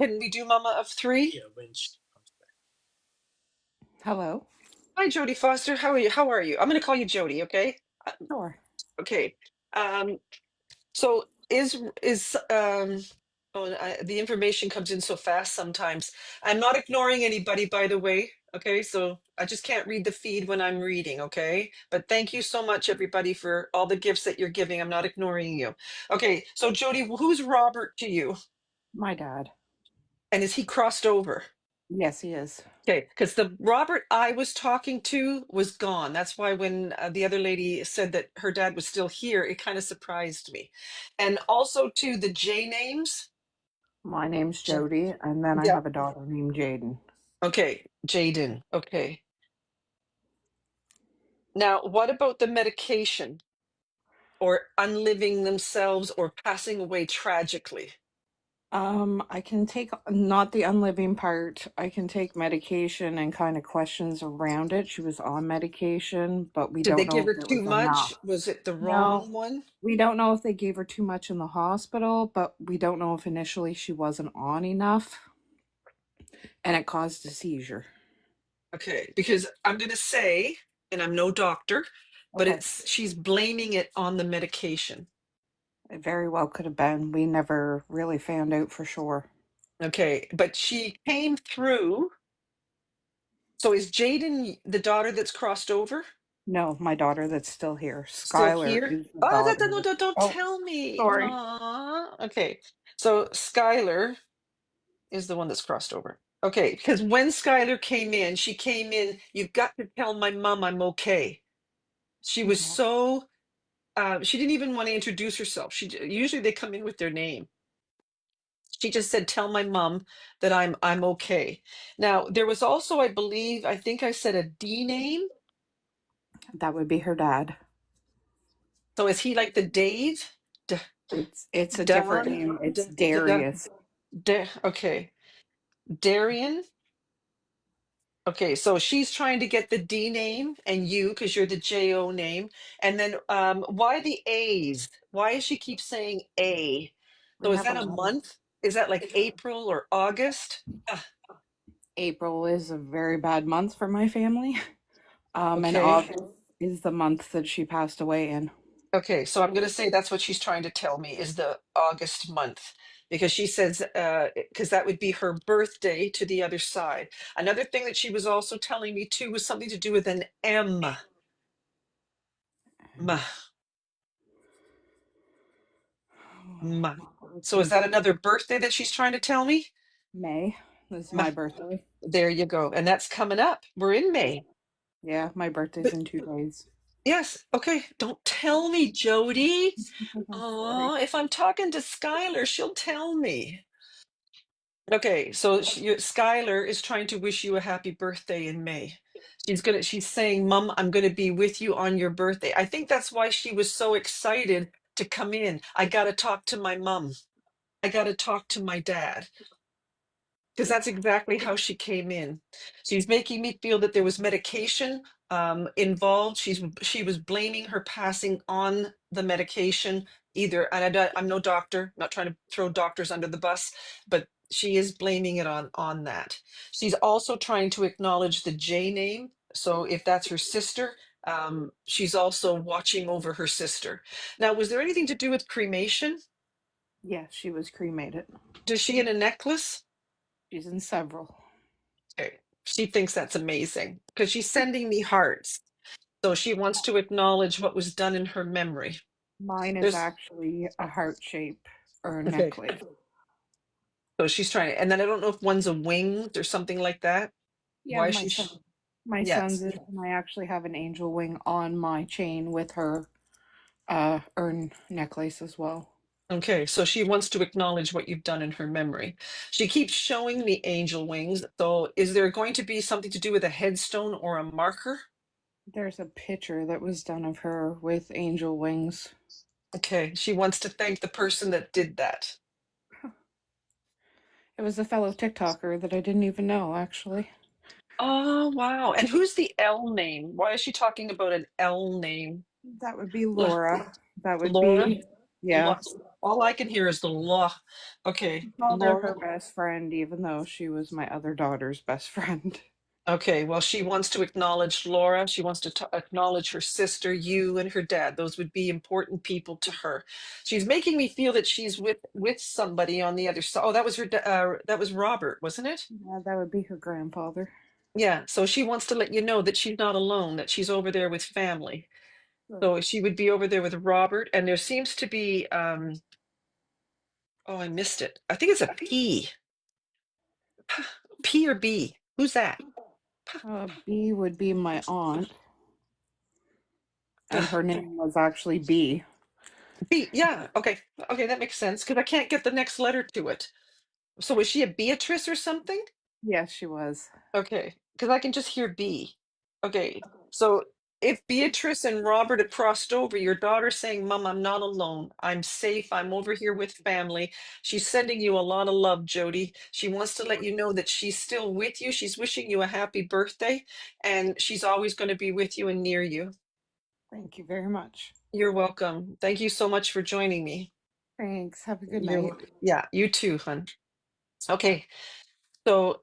Can we do Mama of Three? Yeah, when she comes back. Hello. Hi, Jodie Foster. How are you? How are you? I'm going to call you Jodie, okay? Sure. Okay. Um, so the information comes in so fast sometimes. I'm not ignoring anybody, by the way. Okay, so I just can't read the feed when I'm reading, okay? But thank you so much, everybody, for all the gifts that you're giving. I'm not ignoring you. Okay, so Jodie, who's Robert to you? My dad. And is he crossed over? Yes, he is. Okay, because the Robert I was talking to was gone. That's why when the other lady said that her dad was still here, it kind of surprised me. And also to the J names. My name's J- Jody, and then I Yeah. have a daughter named Jaden. Okay, Jaden. Okay. Now, what about the medication or unliving themselves or passing away tragically? I can take not the unliving part. I can take medication and kind of questions around it. She was on medication, but we Did they don't give know her if it too was much? enough. Was it the No, wrong one? we don't know if they gave her too much in the hospital, but we don't know if initially she wasn't on enough and it caused a seizure. Okay, because I'm going to say, and I'm no doctor, but Okay. she's blaming it on the medication. It very well could have been. We never really found out for sure. Okay, but she came through. So is Jaden the daughter that's crossed over? No, my daughter that's still here. Still Skylar here? is the Oh, daughter. no, don't Oh, tell me. sorry. Aww. Okay, so Skylar is the one that's crossed over. Okay, because when Skylar came in, she came in, you've got to tell my mom I'm okay. She was Okay. so, she didn't even want to introduce herself. Usually they come in with their name. She just said, "Tell my mom that I'm okay." Now, there was also, I believe, I think I said a D name. That would be her dad. So is he like the Dave? D It's a different Don? name. It's D D D Darius. okay. Darian? Okay, so she's trying to get the D name and you, because you're the J-O name. And then why the A's? Why does she keep saying A? We So is have a that a lot of month? Is that like April or August? April is a very bad month for my family. And Okay. August is the month that she passed away in. Okay, so I'm going to say that's what she's trying to tell me is the August month because she says because that would be her birthday to the other side. Another thing that she was also telling me too was something to do with an M. M. M. So is Looking that another birthday that she's trying to tell me? May. This is M. my birthday. There you go. And that's coming up. We're in May. Yeah, my birthday's But in 2 days. yes, okay. Don't tell me, Jody. Sorry. Oh, if I'm talking to Skylar, she'll tell me. Okay, so Skylar is trying to wish you a happy birthday in May. She's saying, "Mom, I'm gonna be with you on your birthday." I think that's why she was so excited to come in. I gotta talk to my mom. I gotta talk to my dad. Because that's exactly how she came in. She's making me feel that there was medication involved. She was blaming her passing on the medication. Either, and I'm no doctor, not trying to throw doctors under the bus, but she is blaming it on that. She's also trying to acknowledge the J name. So if that's her sister, she's also watching over her sister. Now, was there anything to do with cremation? Yeah, she was cremated. Does she in a necklace? She's in several. Okay. She thinks that's amazing because she's sending me hearts. So she wants to acknowledge what was done in her memory. Mine is There's actually a heart shape or a okay. necklace. So she's trying to, and then I don't know if one's a winged or something like that. Yeah, Why is she? my son's Yes. is, and I actually have an angel wing on my chain with her urn necklace as well. Okay. So she wants to acknowledge what you've done in her memory. She keeps showing me angel wings. So is there going to be something to do with a headstone or a marker? There's a picture that was done of her with angel wings. Okay. She wants to thank the person that did that. It was a fellow TikToker that I didn't even know, actually. Oh, wow. And who's the L name? Why is she talking about an L name? That would be Laura. That would Laura? be, yeah. Lots. All I can hear is the law. Okay, Called her Laura. her best friend, even though she was my other daughter's best friend. Okay, well, she wants to acknowledge Laura. She wants to acknowledge her sister, you, and her dad. Those would be important people to her. She's making me feel that she's with somebody on the other side. Oh, that was that was Robert, wasn't it? Yeah, that would be her grandfather. Yeah. So she wants to let you know that she's not alone, that she's over there with family. Sure. So she would be over there with Robert, and there seems to be oh, I missed it. I think it's a P. P or B. Who's that? B would be my aunt, and Ugh. her name was actually B. B. Yeah. Okay. Okay, that makes sense because I can't get the next letter to it. So was she a Beatrice or something? Yes, she was. Okay, because I can just hear B. Okay, so if Beatrice and Robert had crossed over, your daughter's saying, Mom, I'm not alone. I'm safe. I'm over here with family. She's sending you a lot of love, Jody. She wants to let you know that she's still with you. She's wishing you a happy birthday, and she's always going to be with you and near you. Thank you very much. You're welcome. Thank you so much for joining me. Thanks. Have a good night. Yeah, you too, hon. Okay, so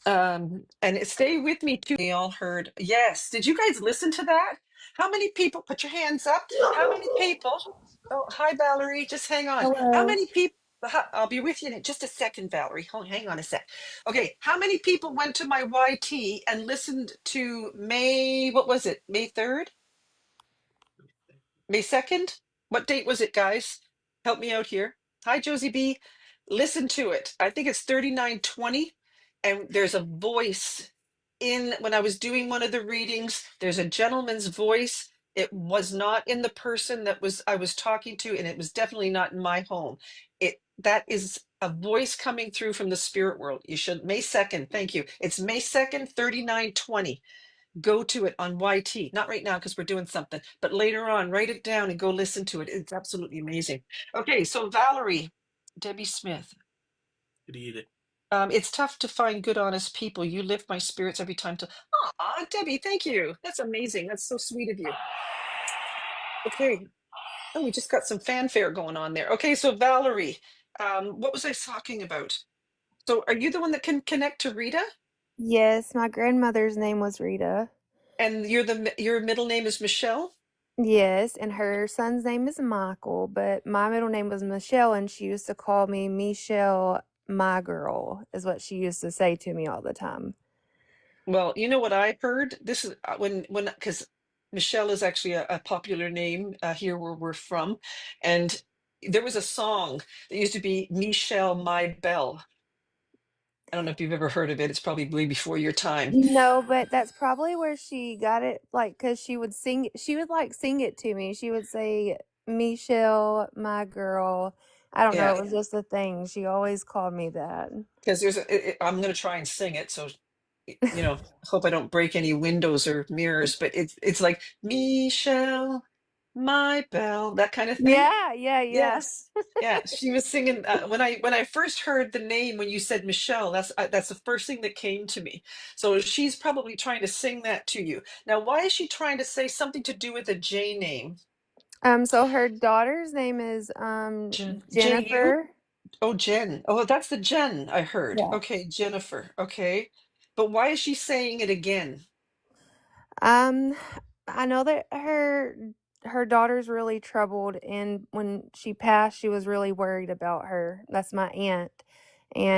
and stay with me too. We all heard, yes. Did you guys listen to that? How many people, put your hands up? How many people? Oh, hi, Valerie. Just hang on. How Hello. many people? I'll be with you in just a second, Valerie. Hold, hang on a sec. Okay, how many people went to my YT and listened to May, what was it? May 3rd? May 2nd? What date was it, guys? Help me out here. Hi, Josie B. Listen to it. I think it's 3920. And there's a voice in, when I was doing one of the readings, there's a gentleman's voice. It was not in the person that was I was talking to, and it was definitely not in my home. That is a voice coming through from the spirit world. You should May 2nd. Thank you. It's May 2nd, 3920. Go to it on YT. Not right now because we're doing something, but later on, write it down and go listen to it. It's absolutely amazing. Okay, so Valerie, Debbie Smith. Good evening. It's tough to find good, honest people. You lift my spirits every time to. Aw, Debbie, thank you. That's amazing. That's so sweet of you. Okay. Oh, we just got some fanfare going on there. Okay, so Valerie, what was I talking about? So are you the one that can connect to Rita? Yes, my grandmother's name was Rita. And your middle name is Michelle? Yes, and her son's name is Michael, but my middle name was Michelle, and she used to call me Michelle, my girl, is what she used to say to me all the time. Well, you know what I heard? This is when because Michelle is actually a popular name here where we're from, and there was a song that used to be Michelle My Belle. I don't know if you've ever heard of it. It's probably way before your time. No, but that's probably where she got it, like, because she would like sing it to me. She would say, Michelle, my girl. I don't know, Yeah, it was just a thing. She always called me that. because I'm going to try and sing it. So, hope I don't break any windows or mirrors. But it's like Michelle, my belle, that kind of thing. Yeah, yeah, yeah. Yes. Yeah, she was singing when I first heard the name when you said Michelle, that's the first thing that came to me. So she's probably trying to sing that to you. Now, why is she trying to say something to do with a J name? So her daughter's name is J-U? Jennifer. Oh, Jen. Oh, that's the Jen I heard. Yeah. Okay, Jennifer. Okay. But why is she saying it again? Um, I know that her daughter's really troubled, and when she passed, she was really worried about her. That's my aunt,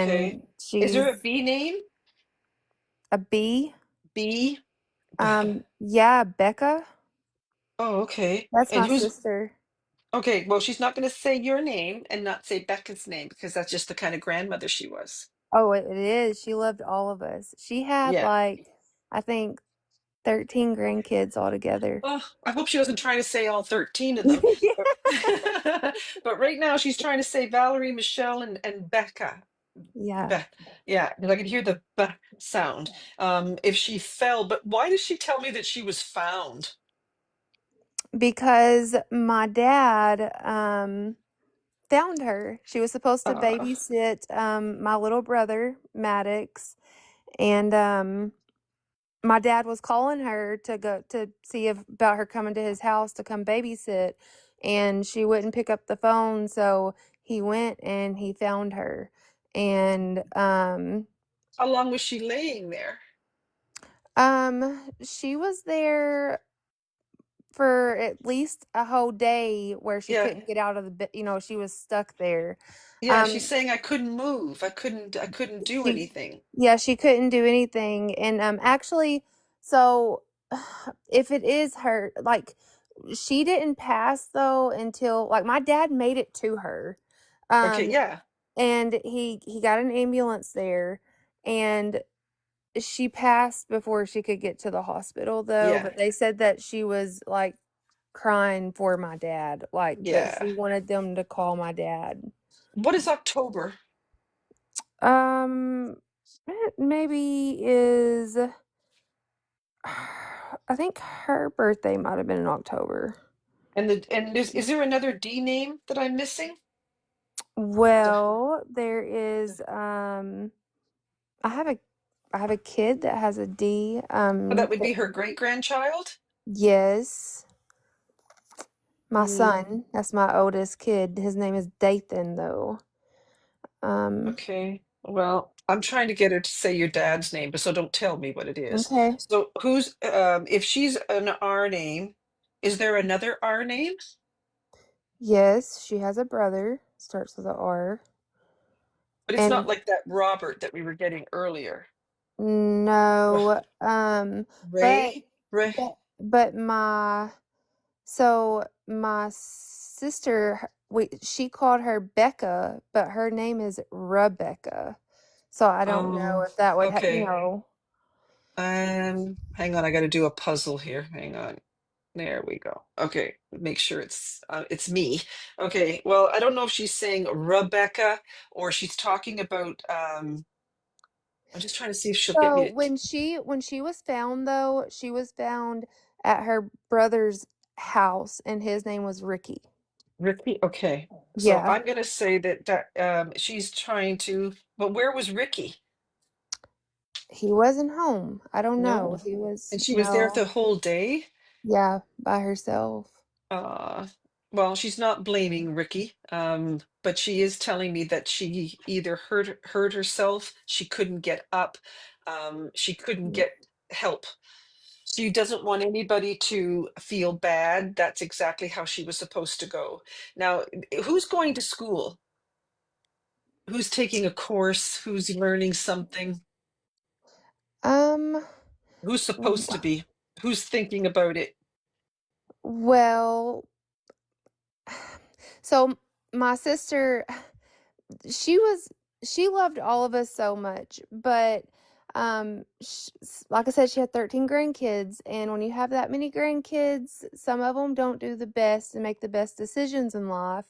Okay. and Is there a she's B name? a B. B? Yeah, Becca. Oh, okay. That's And my who's sister. okay, well, she's not going to say your name and not say Becca's name because that's just the kind of grandmother she was. Oh, it is. She loved all of us. She had Yeah. like, I think, 13 grandkids altogether. Oh, I hope she wasn't trying to say all 13 of them. But, but right now she's trying to say Valerie, Michelle, and Becca. Yeah, Be yeah, because I could hear the B sound. If she fell, but why does she tell me that she was found? because my dad found her. She was supposed to Uh, babysit my little brother, Maddox, and my dad was calling her to go to see if about her coming to his house to come babysit. and she wouldn't pick up the phone, so he went and he found her. And How long was she laying there? she was there for at least a whole day where she Yeah. couldn't get out of the bed. She was stuck there. Yeah, she's Um, saying I couldn't move. I couldn't do she, anything. yeah, she couldn't do anything. And actually, so if it is her, like, she didn't pass though until, like, my dad made it to her. Okay, Um, yeah. and he got an ambulance there, and she passed before she could get to the hospital though, Yeah. but they said that she was like crying for my dad, like that Yeah. she wanted them to call my dad. What is October? Um, maybe is I think her birthday might have been in October. And is there another D name that I'm missing? The- Well, there is I have a I have a kid that has a D. Oh, that would be her great grandchild? Yes, my Mm, son. That's my oldest kid. His name is Dathan though. Um, okay. Well, I'm trying to get her to say your dad's name, but so don't tell me what it is. okay. So who's if she's an R name, is there another R name? Yes, she has a brother. Starts with a R. But it's not And like that Robert that we were getting earlier. Ugh, no, but Ray? Ray? but my sister, she called her Becca, but her name is Rebecca. So I don't know Oh, if that would okay. Hang on, I got to do a puzzle here. Hang on. There we go. Okay, make sure it's me. Okay, well, I don't know if she's saying Rebecca or she's talking about I'm just trying to see if she'll get me So to when she was found though, she was found at her brother's house, and his name was Ricky. Ricky. Okay, so Yeah, I'm gonna say that she's trying to, but where was Ricky? he wasn't home. I don't know. No. He was And she was there no. the whole day? Yeah, by herself. Uh, well, she's not blaming Ricky, but she is telling me that she either hurt herself, she couldn't get up, she couldn't Yeah. get help. She doesn't want anybody to feel bad. That's exactly how she was supposed to go. Now, who's going to school? Who's taking a course? Who's learning something? Um, Who's w- supposed to be? Who's thinking about it? well, so my sister, she was she loved all of us so much, but like I said, she had 13 grandkids, and when you have that many grandkids, some of them don't do the best and make the best decisions in life.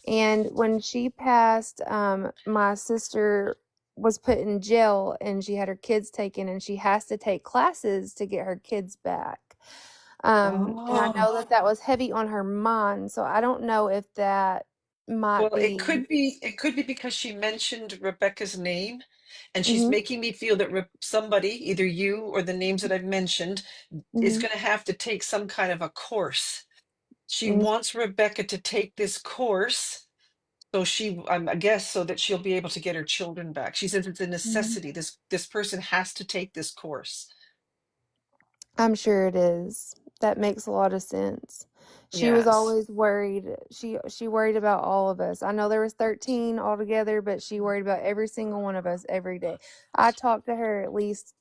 And when she passed, my sister was put in jail, and she had her kids taken, and she has to take classes to get her kids back. And I Oh. know that that was heavy on her mind, so I don't know if that might Well, be. it could be because she mentioned Rebecca's name, and she's Mhm, making me feel that somebody, either you or the names that I've mentioned, is mhm, going to have to take some kind of a course. She mm, wants Rebecca to take this course, so I guess, so that she'll be able to get her children back. She says it's a mhm. necessity. This person has to take this course. I'm sure it is. That makes a lot of sense. She was Yes. always worried. She worried about all of us. I know there was 13 altogether, but she worried about every single one of us every day. I talked to her at least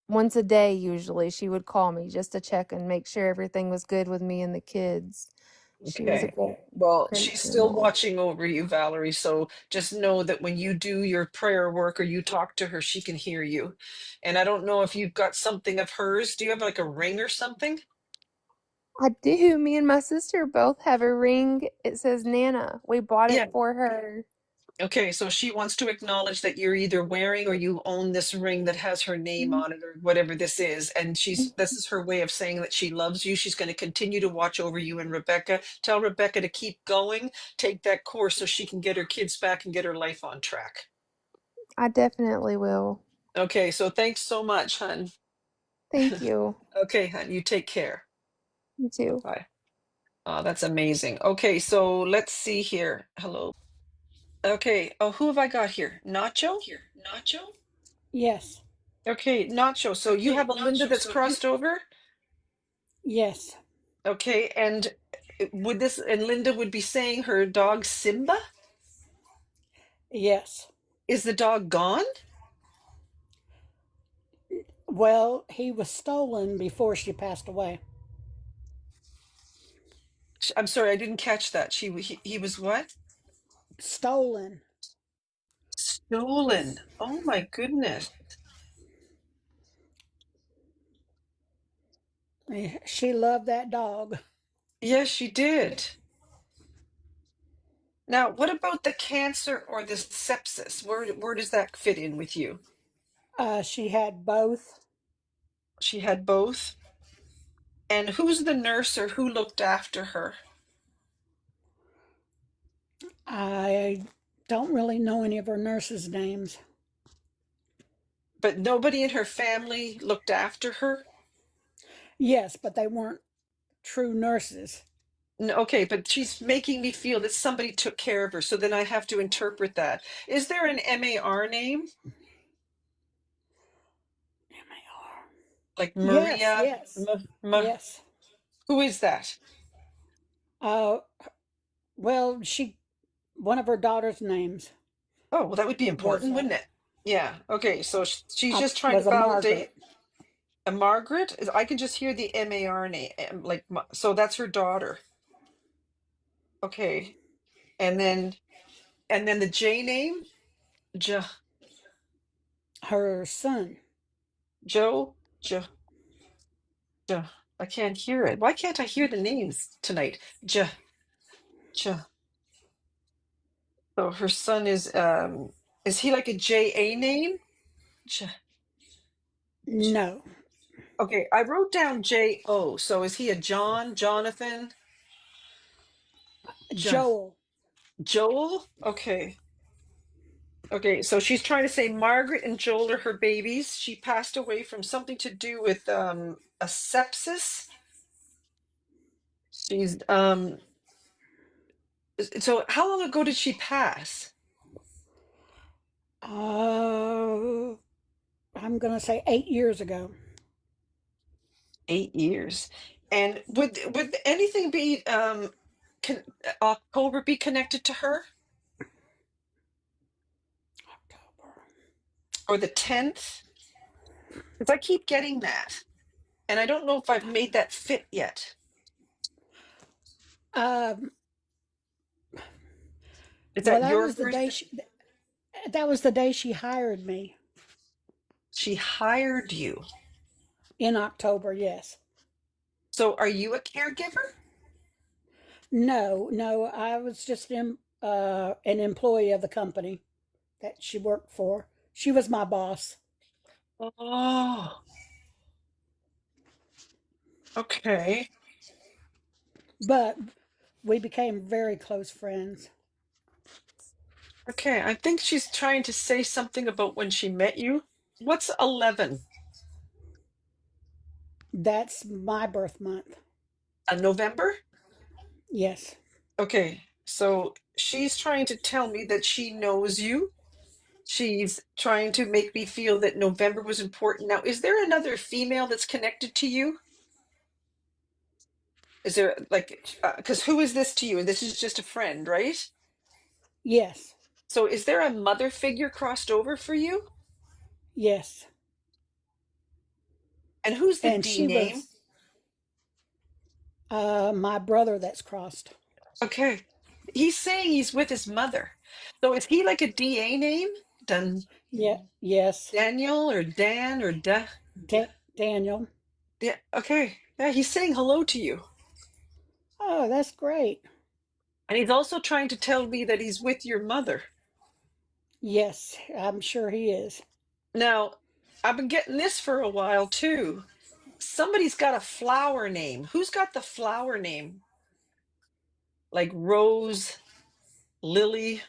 once a day usually. She would call me just to check and make sure everything was good with me and the kids. She was a Okay. great Well, great she's still grandma. watching over you, Valerie. So just know that when you do your prayer work or you talk to her, she can hear you. And I don't know if you've got something of hers. Do you have like a ring or something? I do. Me and my sister both have a ring. It says Nana. We bought Yeah. it for her. Okay. So she wants to acknowledge that you're either wearing or you own this ring that has her name Mhm. on it or whatever this is. And this is her way of saying that she loves you. She's going to continue to watch over you and Rebecca. Tell Rebecca to keep going, take that course so she can get her kids back and get her life on track. I definitely will. Okay, so thanks so much, hun. Thank you. Okay, hun, you take care. You too. Bye. Oh, that's amazing. Okay, so let's see here. Hello. Okay. Oh, who have I got here? Nacho? Yes. Okay, Nacho. So you have a Linda that's crossed over? Yes. Okay, and would this, and Linda would be saying her dog Simba? Yes. Is the dog gone? Well, he was stolen before she passed away. I'm sorry, I didn't catch that. He was what? Stolen. Stolen. Oh my goodness. She loved that dog. Yes, she did. Now, what about the cancer or the sepsis? Where does that fit in with you? She had both. She had both. And who's the nurse or who looked after her? I don't really know any of her nurses' names. But nobody in her family looked after her? Yes, but they weren't true nurses. No, okay, but she's making me feel that somebody took care of her, so then I have to interpret that. Is there an MAR name? Like Yes, Maria? yes, yes. Who is that? Uh, well, one of her daughter's names Oh, well, that would be was important, wouldn't it? Yeah. Okay, so she's just trying to was a validate Margaret. a Margaret. I can just hear the MAR name, like so that's her daughter. Okay, and then the J name, Jo, Her son. Joe, Jo, Jo. I can't hear it. Why can't I hear the names tonight? Jo, Jo. So her son is he like a JA name? Jo, Jo. No, Okay, I wrote down JO. So is he a John, Jonathan, Jo, Joel. Joel? Okay. Okay, so she's trying to say Margaret and Joel are her babies. She passed away from something to do with a sepsis. She's so how long ago did she pass? Uh, I'm gonna say 8 years ago. 8 years. And would anything be can October be connected to her? October. Or the 10th? Because I keep getting that. And I don't know if I've made that fit yet. Um, Is well, that your birthday? that was the day she hired me She hired you. in October. Yes. So are you a caregiver? No, no, I was just an employee of the company that she worked for. She was my boss, Oh, okay. but we became very close friends. Okay. I think she's trying to say something about when she met you. What's 11? That's my birth month. November? Yes. Okay. So she's trying to tell me that she knows you. She's trying to make me feel that November was important. Now, is there another female that's connected to you? Is there like, because who is this to you? And this is just a friend, right? Yes. So is there a mother figure crossed over for you? Yes. And who's the And D she name? was my brother that's crossed. Okay. He's saying he's with his mother. So is he like a DA name? Yeah. Yes. Daniel or Dan or Da? Daniel. Yeah. Okay. Yeah, he's saying hello to you. Oh, that's great. And he's also trying to tell me that he's with your mother. Yes, I'm sure he is. Now, I've been getting this for a while too. Somebody's got a flower name. Who's got the flower name? Like Rose, Lily,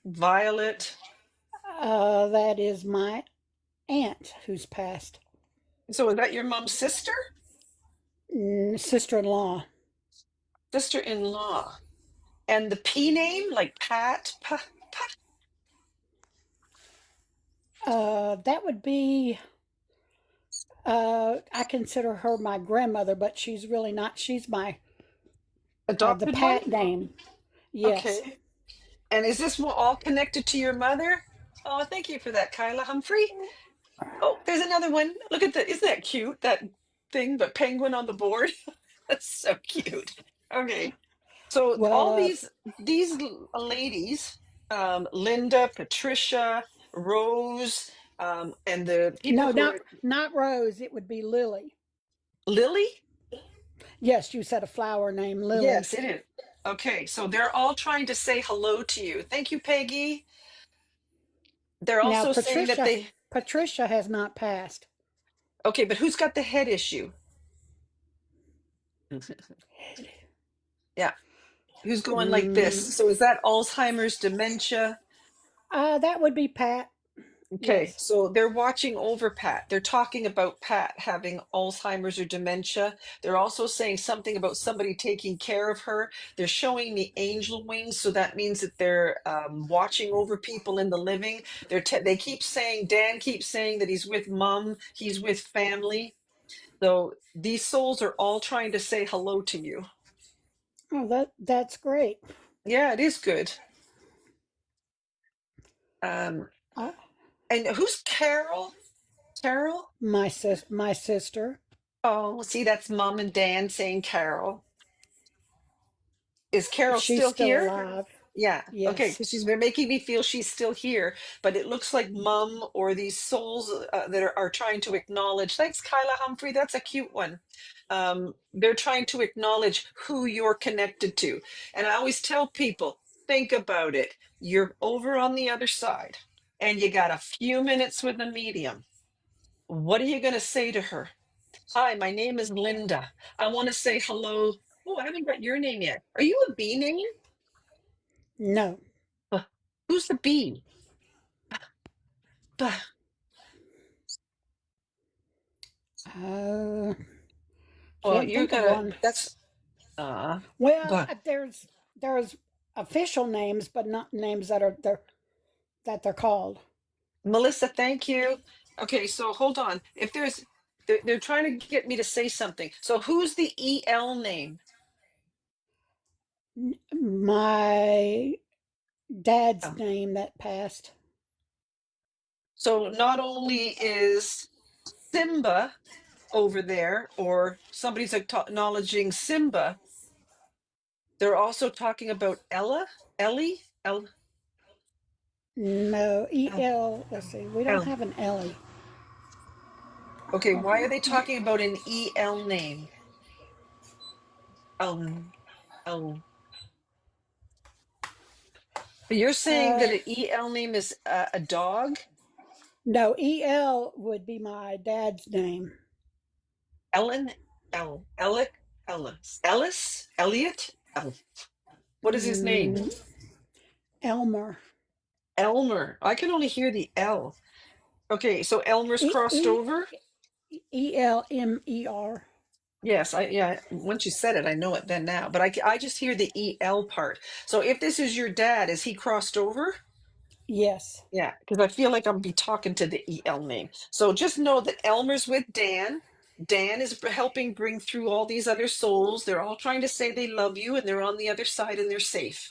Violet. That is my aunt who's passed. So is that your mom's sister? Sister-in-law. Sister-in-law. And the P name, like Pat? That would be, I consider her my grandmother, but she's really not. She's my, the Adopted one? Pat name. Yes. Okay. And is this all connected to your mother? Oh, thank you for that, Kyla Humphrey. Oh, there's another one. Look at that. Isn't that cute? That thing, the penguin on the board. That's so cute. Okay. So all Well, these ladies, Linda, Patricia, Rose, and the people no, who not are not Rose. It would be Lily. Lily. Yes, you said a flower named Lily. Yes, it is. Okay, so they're all trying to say hello to you. Thank you, Peggy. They're Now, also saying that they. Patricia has not passed. Okay, but who's got the head issue? Yeah, who's going like this? Mm, So is that Alzheimer's, dementia? that would be Pat. Okay, Yes. so they're watching over Pat. They're talking about Pat having Alzheimer's or dementia. They're also saying something about somebody taking care of her. They're showing me angel wings, so that means that they're watching over people in the living. They keep saying, Dan keeps saying that he's with mom, he's with family. So these souls are all trying to say hello to you. Oh, that's great. Yeah, it is good. Um, Uh, and who's Carol? Carol? my sister. Oh, see, that's mom and Dan saying Carol. Is Carol She's still still here? alive. Yeah. Okay. Yes. Because she's been making me feel she's still here, but it looks like mom or these souls that are trying to acknowledge. Thanks, Kyla Humphrey. That's a cute one. They're trying to acknowledge who you're connected to. And I always tell people, think about it. You're over on the other side and you got a few minutes with a medium. What are you going to say to her? Hi, my name is Linda. I want to say hello. Oh, I haven't got your name yet. Are you a B name? No. Uh, Who's the B? Uh, Uh, Well, can't you think of gotta. one. That's Well, but there's official names, but not names that they're called. Melissa, thank you. Okay, so hold on. If they're trying to get me to say something. So who's the EL name? My dad's Oh. name that passed. So not only is Simba over there, or somebody's acknowledging Simba, they're also talking about Ella, Ellie, No, El, EL. Let's see. We don't El. have an Ellie. Okay, why are they talking about an EL name? El. You're saying Uh, that an EL name is a dog? no, EL would be my dad's name. Ellen, Ellis, Elliot, What is his name? Mm, Elmer. Elmer. I can only hear the L. Okay, so Elmer's E crossed E over. ELMER. Yes, yeah. Once you said it, I know it then now. But I just hear the EL part. So if this is your dad, is he crossed over? Yes. Yeah, because I feel like I'm be talking to the EL name. So just know that Elmer's with Dan. Dan is helping bring through all these other souls. They're all trying to say they love you and they're on the other side and they're safe.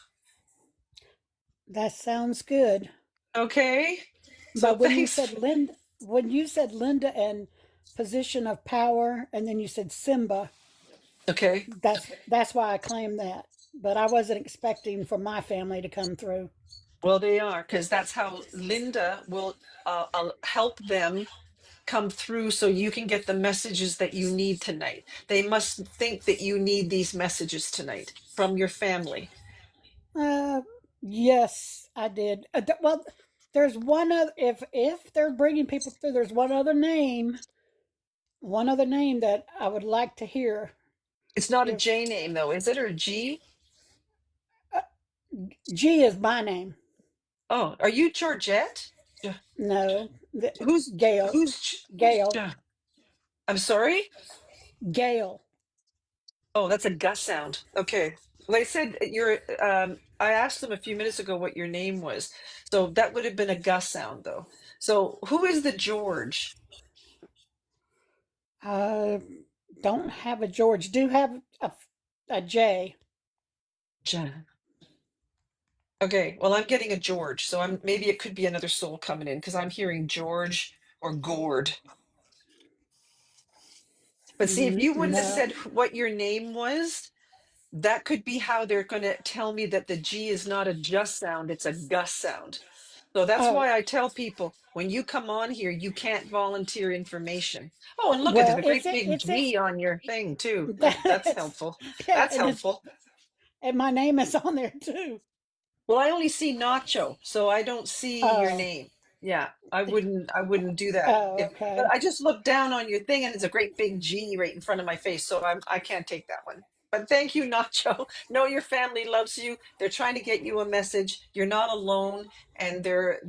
That sounds good. Okay? So But thanks. When you said Linda and position of power, and then you said Simba, Okay. that's why I claimed that. But I wasn't expecting for my family to come through. Well, they are, because that's how Linda will help them come through so you can get the messages that you need tonight. They must think that you need these messages tonight from your family. Uh, yes, I did. Well, there's one other. If they're bringing people through, there's one other name that I would like to hear. It's not a If J name, though, is it? Or a G? uh, G is my name. Oh, are you Georgette? Ge- No, Who's Gail. who's Gail. I'm sorry? Gail. Oh, that's a gus sound. Okay. Well, they said I asked them a few minutes ago what your name was. So that would have been a gus sound though. So who is the George? I don't have a George. Do have a J. Jen. Okay. Well, I'm getting a George. So maybe it could be another soul coming in because I'm hearing George or Gord. But see, if you wouldn't have No. said what your name was, that could be how they're going to tell me that the G is not a just sound, it's a gus sound. So that's Oh, why I tell people when you come on here, you can't volunteer information. Oh, and look at well, there's a it's great it. big It's it. G on your thing too. That's That's helpful. yeah, That's helpful. and my name is on there too. Well, I only see Nacho, so I don't see your Oh, name. Yeah, I wouldn't do that. oh, But okay. I just looked down on your thing and it's a great big G right in front of my face, so I can't take that one. But thank you, Nacho. Know your family loves you. They're trying to get you a message. You're not alone, and they're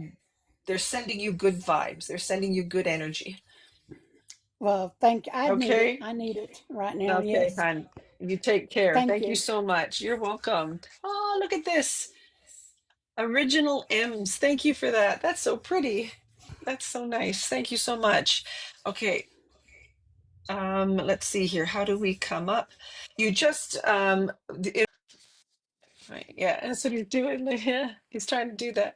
sending you good vibes. They're sending you good energy. Well, thank you. I need it. Okay? I need it right now. Okay, Yes. hon. You take care. Thank Thank you you. so much. You're welcome. Oh, look at this. Original M's. Thank you for that. That's so pretty. That's so nice. Thank you so much. Okay. Let's see here. How do we come up? You just right, yeah, that's what he's doing. Yeah, he's trying to do that.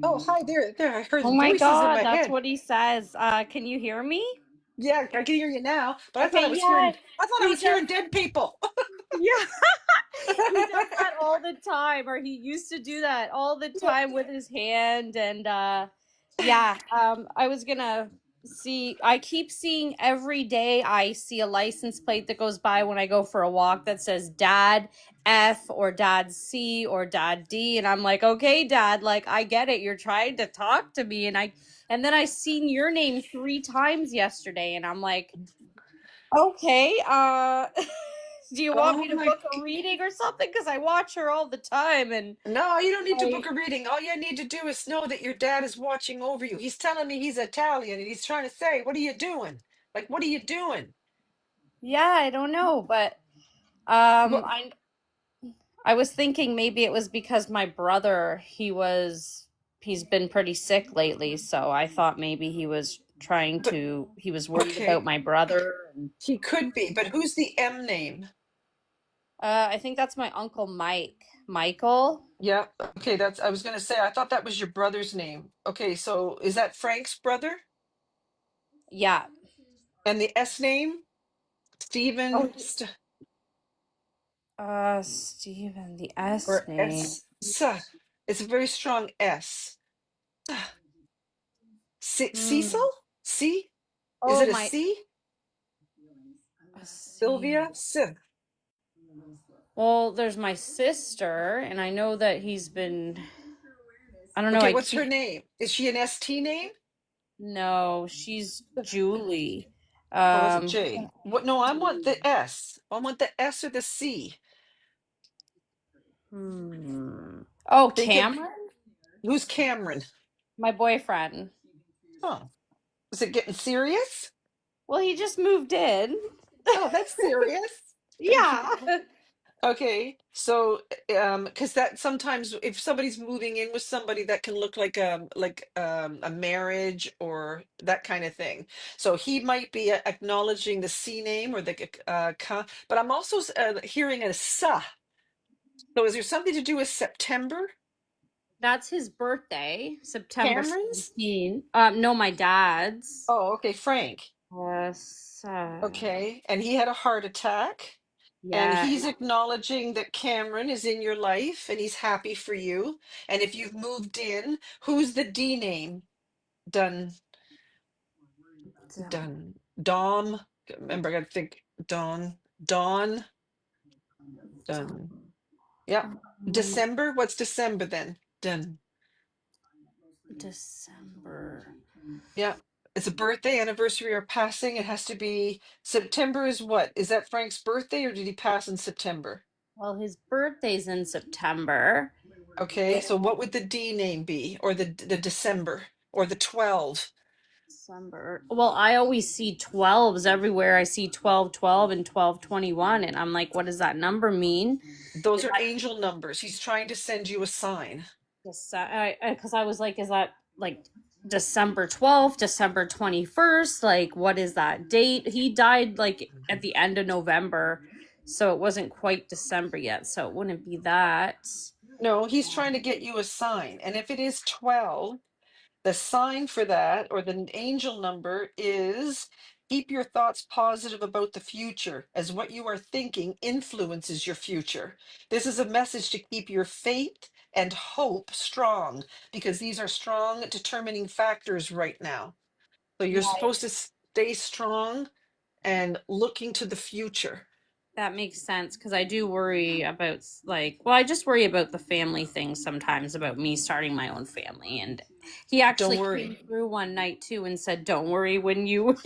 Oh, hi there. There, I Oh heard my voices in God, my that's head. what he says. Can you hear me? Yeah, I can hear you now, but Okay, yeah. I thought I He was does. hearing dead people. Yeah. He does that all the time, or he used to do that all the time with his hand. And yeah, I was gonna see, I keep seeing every day, I see a license plate that goes by when I go for a walk that says Dad F or Dad C or Dad D. And I'm like, okay, Dad, like I get it. You're trying to talk to me. And then I seen your name 3 times yesterday, and I'm like, okay, do you want Oh me to my book a reading or something? Because I watch her all the time, and No, you don't need to book I a reading. All you need to do is know that your dad is watching over you. He's telling me he's Italian and he's trying to say, "What are you doing? Like, what are you doing?" yeah, I don't know, but Well, I was thinking maybe it was because my brother, he's been pretty sick lately, so I thought maybe but he was worried about okay, my brother. And, he could be. But who's the M name? I think that's my uncle Mike. Michael? Yeah. Okay, that's. I was gonna say. I thought that was your brother's name. Okay, so is that Frank's brother? Yeah. And the S name, Oh, Stephen, Steven, the S or name. S. It's a very strong S. Hmm. Cecil? C? Is Oh it a my, C? Sylvia? Steven. Sim. Well, there's my sister, and I know that he's been. I don't know. Okay, I what's her keep. name? Is she an ST name? No, she's Julie. Oh, that's a Um, J. What? No, I want the S. I want the S or the C. hmm. Oh, Think of Cameron, who's Cameron. my boyfriend. Oh, is it getting serious? Well, he just moved in. Oh, that's serious. Yeah. Okay, so because that sometimes if somebody's moving in with somebody, that can look like a marriage or that kind of thing. So he might be acknowledging the C name or the but I'm also hearing a sa. So is there something to do with September? That's his birthday, September Cameron's? 17th. No, my dad's. Oh, okay, Frank. Yes. Okay, and he had a heart attack, and Yeah. he's acknowledging that Cameron is in your life and he's happy for you. And if you've moved in, who's the D name? Done, done. Dom. Remember, I gotta think. Dawn, done. Yep. December. What's December then? Done. December. Yeah. It's a birthday, anniversary, or passing. It has to be September is what? Is that Frank's birthday or did he pass in September? Well, his birthday's in September. Okay, so what would the D name be? Or the December or the 12? December. Well, I always see 12s everywhere. I see 1212 and 1221, and I'm like, what does that number mean? Those Is are that angel numbers. He's trying to send you a sign. just because I was like, is that like December 12th, December 21st? Like, what is that date? He died like at the end of November, so it wasn't quite December yet, so it wouldn't be that. No, he's trying to get you a sign. And if it is 12, the sign for that, or the angel number, is keep your thoughts positive about the future, as what you are thinking influences your future. This is a message to keep your faith and hope strong, because these are strong determining factors right now. So you're Yeah, supposed to stay strong and looking to the future. that makes sense because I do worry about like, well, I just worry about the family thing sometimes about me starting my own family. And he Don't actually came worry. through one night too and said, "Don't worry." When you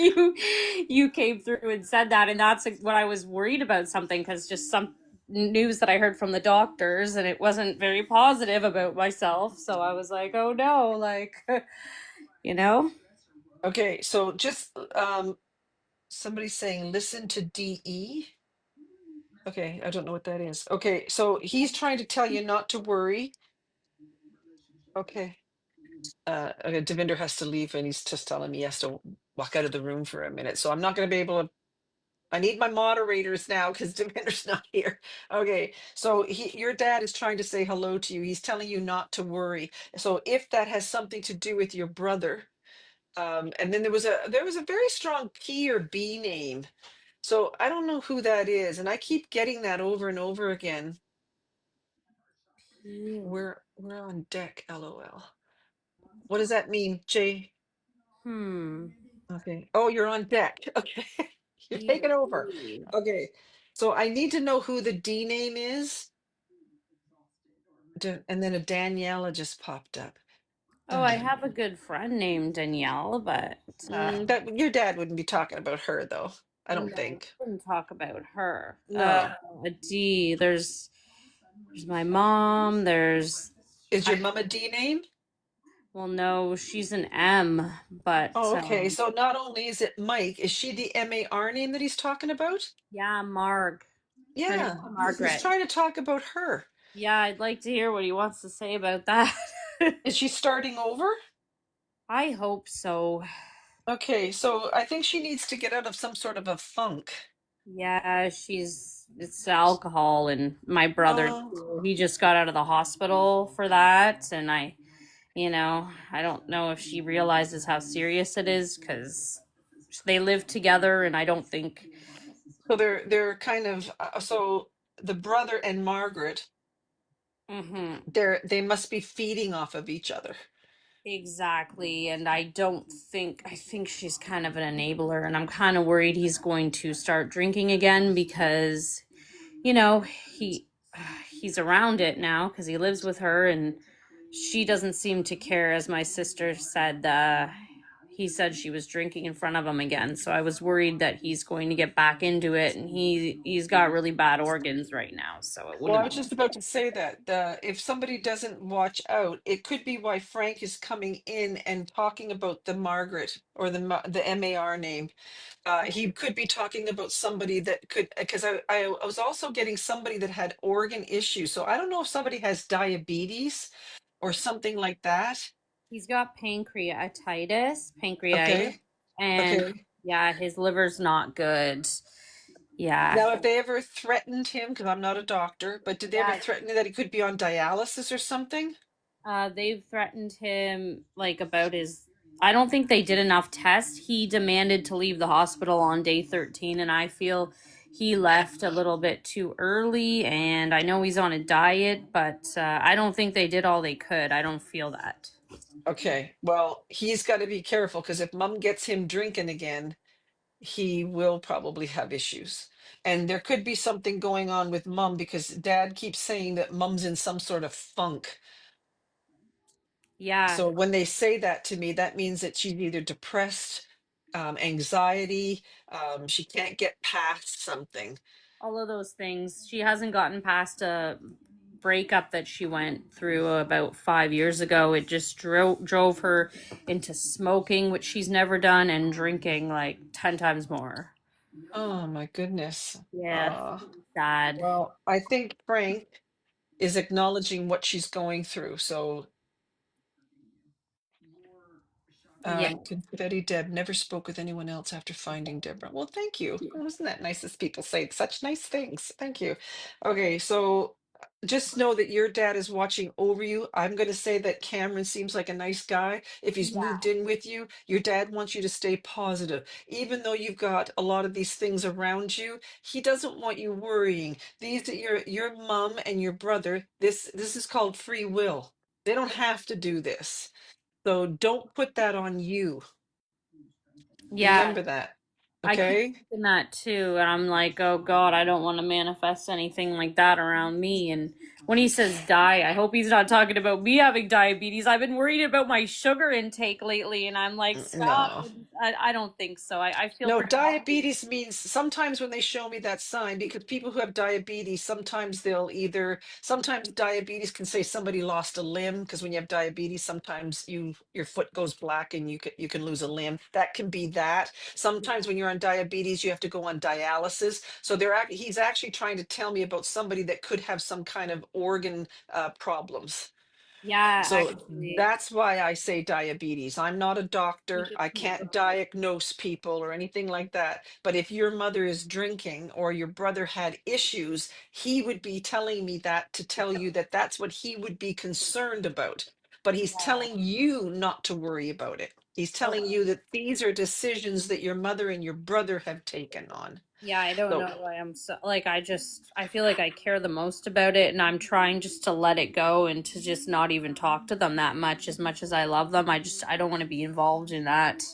came through and said that, and that's like, what I was worried about something because just some news that I heard from the doctors and it wasn't very positive about myself. So I was like, "Oh no!" Like, you know. Okay, so just somebody's saying listen to DE. Okay, I don't know what that is. Okay, so he's trying to tell you not to worry. Okay. Okay, Devinder has to leave and he's just telling me he has to walk out of the room for a minute. So I'm not going to be able to. I need my moderators now because Devinder's not here. Okay, so your dad is trying to say hello to you. He's telling you not to worry. So if that has something to do with your brother, and then there was a very strong P or B name. So I don't know who that is, and I keep getting that over and over again. We're on deck, LOL. What does that mean, Jay? Hmm. Okay. Oh, you're on deck. Okay. You're taking over. Okay. So I need to know who the D name is. And then a Daniela just popped up. Oh, I have a good friend named Danielle, but That your dad wouldn't be talking about her though. I don't no, think. we couldn't talk about her. No. A D. There's my mom. There's Is I your mom a D name? well, no, she's an M, but Oh, okay. So not only is it Mike, is she the MAR name that he's talking about? yeah, Marg. Her name's Yeah. He's Margaret. trying to talk about her. Yeah, I'd like to hear what he wants to say about that. Is she starting over? I hope so. Okay, so I think she needs to get out of some sort of a funk. Yeah, it's alcohol and my brother Oh, too. He just got out of the hospital for that and I don't know if she realizes how serious it is cuz they live together and I don't think so they're kind of so the brother and Margaret, mhm they must be feeding off of each other. exactly and I think she's kind of an enabler and I'm kind of worried he's going to start drinking again because you know, he he's around it now because he lives with her, and she doesn't seem to care. As my sister said, he said she was drinking in front of him again. So I was worried that he's going to get back into it, and he's got really bad organs right now. So it Well, I wouldn't. was just about to say that if somebody doesn't watch out, it could be why Frank is coming in and talking about the Margaret or the MAR name. He could be talking about somebody that could, because I was also getting somebody that had organ issues. So I don't know if somebody has diabetes or something like that. He's got pancreatitis, Okay. and Okay. yeah, his liver's not good. Yeah, Now, if they ever threatened him, because I'm not a doctor, but did they ever yeah. threaten that he could be on dialysis or something? They've threatened him like about his. I don't think they did enough tests. He demanded to leave the hospital on day 13, and I feel he left a little bit too early. And I know he's on a diet, but I don't think they did all they could. I don't feel that. Okay. Well, he's got to be careful because if mom gets him drinking again, he will probably have issues. And there could be something going on with mom because dad keeps saying that mom's in some sort of funk. Yeah, So when they say that to me, that means that she's either depressed, anxiety, she can't get past something. all of those things. She hasn't gotten past breakup that she went through about 5 years ago, it just drove her into smoking, which she's never done, and drinking like 10 times more. Oh my goodness. Yeah, Uh, sad. well, I think Frank is acknowledging what she's going through. So, Yeah. Confetti Deb never spoke with anyone else after finding Deborah. Well, thank you. Wasn't that nice as people say such nice things? Thank you. Okay, so just know that your dad is watching over you. I'm going to say that Cameron seems like a nice guy. If he's Yeah. moved in with you, your dad wants you to stay positive. Even though you've got a lot of these things around you, he doesn't want you worrying. These your mom and your brother, this is called free will. They don't have to do this. So don't put that on you. Yeah. Remember that. I keep Okay? thinking that too, and I'm like, oh God, I don't want to manifest anything like that around me. And when he says die, I hope he's not talking about me having diabetes. I've been worried about my sugar intake lately, and I'm like, stop. No. I don't think so. I feel No, protected. diabetes means sometimes when they show me that sign, because people who have diabetes, sometimes they'll either, sometimes diabetes can say somebody lost a limb, because when you have diabetes, sometimes your foot goes black and you can lose a limb. That can be that. Sometimes when you're on diabetes, you have to go on dialysis. So he's actually trying to tell me about somebody that could have some kind of organ problems. Yeah, So actually, that's why I say diabetes. I'm not a I think doctor. I it's more. can't diagnose people or anything like that. But if your mother is drinking or your brother had issues, he would be telling me that to tell you that that's what he would be concerned about. But he's telling you not to worry about it. He's telling Okay. you that these are decisions that your mother and your brother have taken on. Yeah, I don't So know why I'm so like I feel like I care the most about it, and I'm trying just to let it go and to just not even talk to them that much. As much as I love them, I don't want to be involved in that.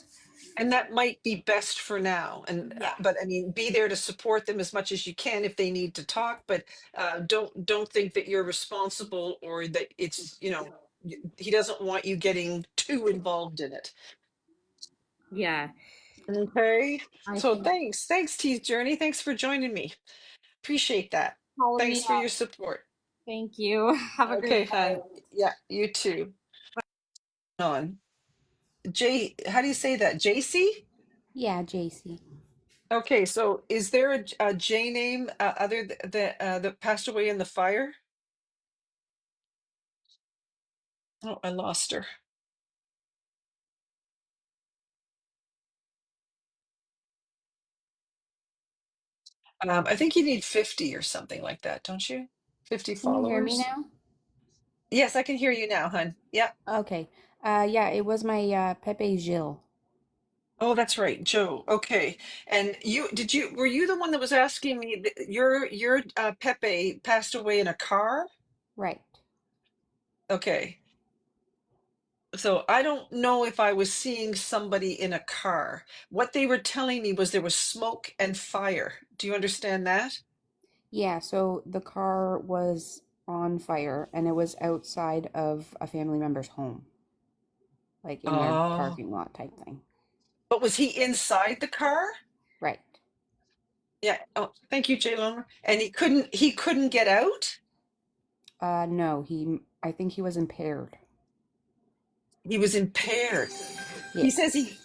and that might be best for now, and Yeah. but I mean, be there to support them as much as you can if they need to talk, but don't think that you're responsible or that it's, he doesn't want you getting too involved in it. Yeah. Okay, I so think thanks Teeth Journey, thanks for joining me, appreciate that. calling me Thanks for up. your support. Thank you. Have a great Okay, hon. night. Yeah, you too. On how do you say that, JC? Yeah, JC. Okay, so is there a J name other that passed away in the fire? Oh, I lost her. I think you need 50 or something like that, don't you? 50 Can you hear me followers? now? Yes, I can hear you now, hun. Yeah. Okay. Yeah, it was my Pepe Gil. Oh, that's right, Joe. Okay. And were you the one that was asking me your Pepe passed away in a car? Right. Okay. So I don't know if I was seeing somebody in a car. What they were telling me was there was smoke and fire. Do you understand that? Yeah, so the car was on fire and it was outside of a family member's home, like in their Oh. parking lot type thing. But was he inside the car? Right. Yeah. Oh, thank you, Jay Lomer. And he couldn't get out? No, I think he was impaired. He was impaired. He says Yes.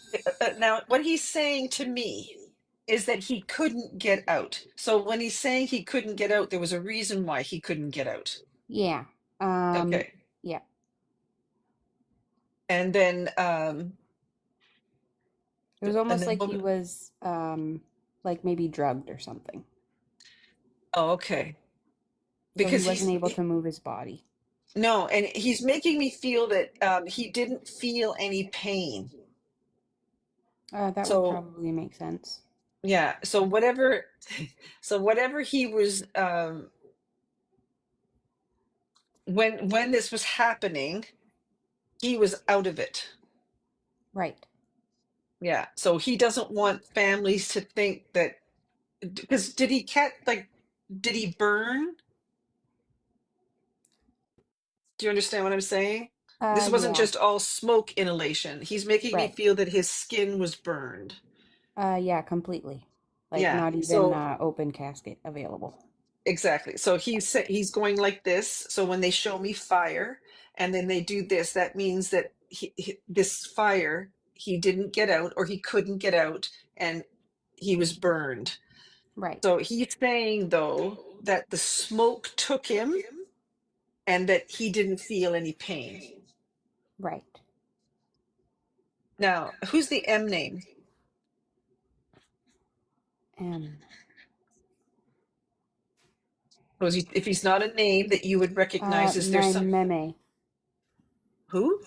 now what he's saying to me is that he couldn't get out. So when he's saying he couldn't get out, there was a reason why he couldn't get out. Yeah. Um, Okay. yeah. And then It was almost like he what, was like maybe drugged or something. oh, okay. So he Because wasn't able to move his body. no, and he's making me feel that he didn't feel any pain. That would So probably make sense. yeah, so whatever he was when this was happening, he was out of it. Right. Yeah, so he doesn't want families to think that, because did he burn? Do you understand what I'm saying? This wasn't Yeah. just all smoke inhalation. He's making me Right. feel that his skin was burned. Yeah, completely. Like Yeah, not even so open casket available. exactly. So he's going like this. So when they show me fire and then they do this, that means that this fire, he didn't get out or he couldn't get out and he was burned. Right. So he's saying though that the smoke took him and that he didn't feel any pain. Right. Now, who's the M name? M. So if he's not a name that you would recognize, is there My some meme. who?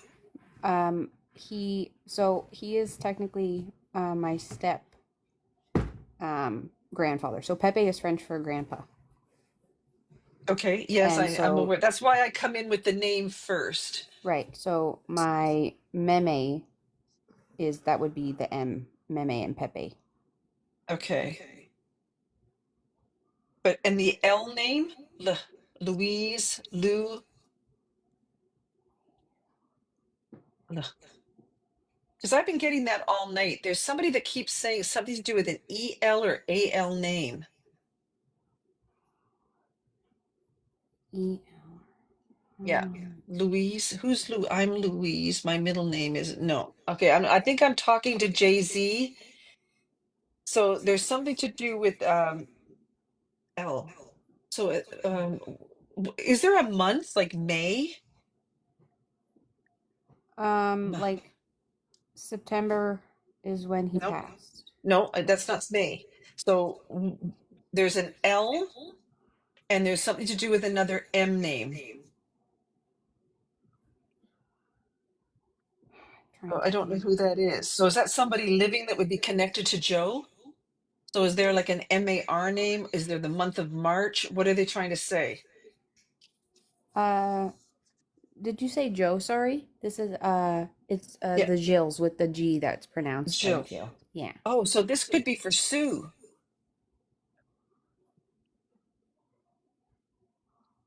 He is technically my step grandfather. So Pepe is French for grandpa. Okay, yes, And I'm so aware. That's why I come in with the name first. right. So my meme that would be the M, meme and Pepe. Okay. But and the L name? Louise, Lou, because I've been getting that all night. There's somebody that keeps saying something to do with an EL or AL name. E. Yeah. Louise. Who's Lou? I'm Louise. My middle name is no. Okay, I think I'm talking to Jay-Z. So there's something to do with L. So is there a month like May? Like September is when he No, passed. no, that's not May. So there's an L and there's something to do with another M name. Trying Oh, to I don't know think. who that is. So is that somebody living that would be connected to Joe? So is there like an MAR name? Is there the month of March? What are they trying to say? Did you say Joe? Sorry, this is it's Yeah, the Jills with the G that's pronounced like Jill. Jill. Yeah. Oh, so this could be for Sue.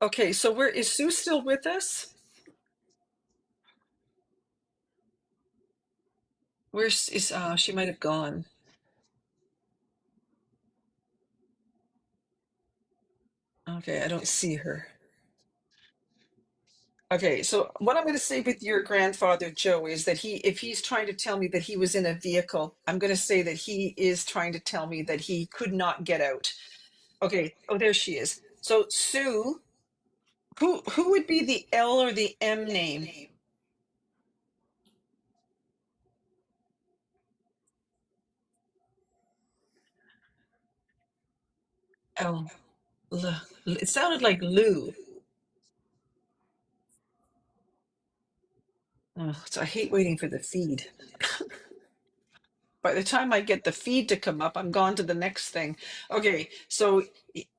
Okay, so where is Sue still with us? Where's is she might have gone. Okay, I don't see her. Okay, so what I'm going to say with your grandfather, Joe, is that if he's trying to tell me that he was in a vehicle, I'm going to say that he is trying to tell me that he could not get out. Okay, oh, there she is. So Sue, who would be the L or the M name? L, it sounded like Lou. Oh, so I hate waiting for the feed. By the time I get the feed to come up, I'm gone to the next thing. Okay, so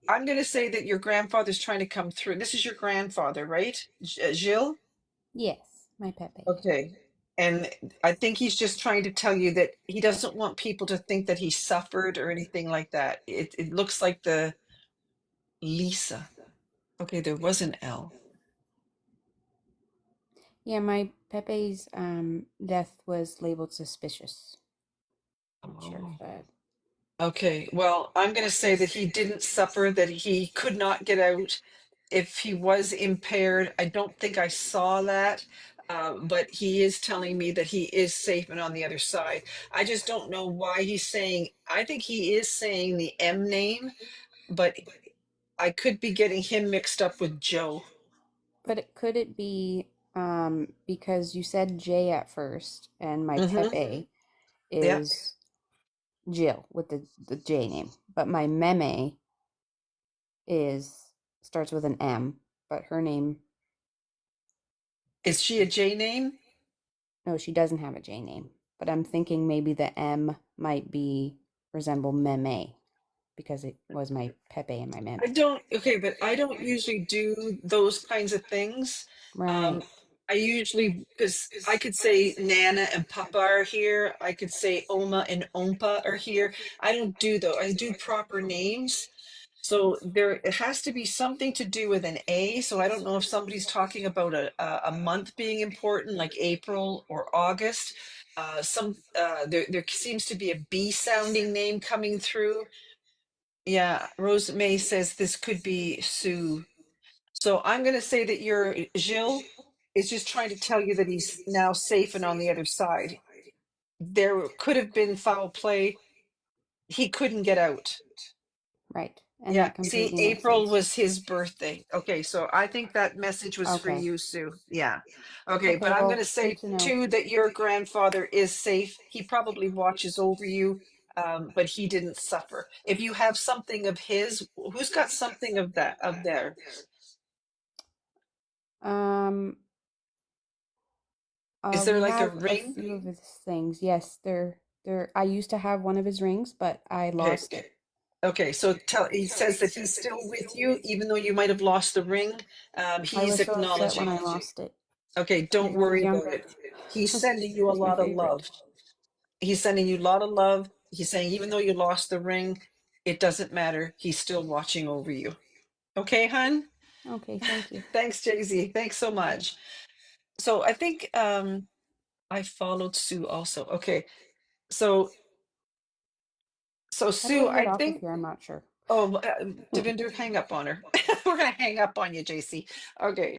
I'm going to say that your grandfather's trying to come through. This is your grandfather, right? Gilles? Yes, my Pepe. Okay. And I think he's just trying to tell you that he doesn't want people to think that he suffered or anything like that. It looks like the Lisa. Okay, there was an L. Yeah, my Pepe's death was labeled suspicious. Not sure Oh. if that. Okay, well, I'm going to say that he didn't suffer, that he could not get out. If he was impaired, I don't think I saw that, but he is telling me that he is safe and on the other side. I just don't know why he's saying, I think he is saying the M name, but I could be getting him mixed up with Joe. But could it be because you said J at first, and my Mm-hmm. Pepe Yeah. is Jill with the J name, but my meme is starts with an M, but her name, Is she a J name? no, she doesn't have a J name. But I'm thinking maybe the M might be resemble meme because it was my Pepe and my meme. Okay, but I don't usually do those kinds of things. Right. Um, I usually, because I could say Nana and Papa are here. I could say Oma and Ompa are here. I don't do those. I do proper names. So it has to be something to do with an A. So I don't know if somebody's talking about a month being important, like April or August. There seems to be a B sounding name coming through. Yeah, Rose May says this could be Sue. So I'm going to say that your Gilles is just trying to tell you that he's now safe and on the other side. There could have been foul play. He couldn't get out. Right. And Yeah. that See, completely makes April sense. was his birthday. Okay, so I think that message was for Okay. you, Sue. Yeah. Okay, Okay, but I'm going to well, say good to know. too that your grandfather is safe. He probably watches over you, but he didn't suffer. If you have something of his, who's got something of that of there? Um, Is there we like a have a ring? few of his things. Yes, I used to have one of his rings, but I Okay. lost it. Okay, so he says that he's still with you, even though you might have lost the ring. I He's was so upset when acknowledging I it. lost it. Okay, Like don't I was worry about younger. it. He's It sending you a was my lot of favorite. love. He's sending you a lot of love. He's saying, even though you lost the ring, it doesn't matter. He's still watching over you. Okay, hun? Okay, thank you. Thanks, Jay-Z. Thanks so much. So I think I followed Sue also. Okay, so How do Sue, I get I off of think. here? I'm not sure. Oh, Devinder, hang up on her. We're gonna hang up on you, JC. Okay.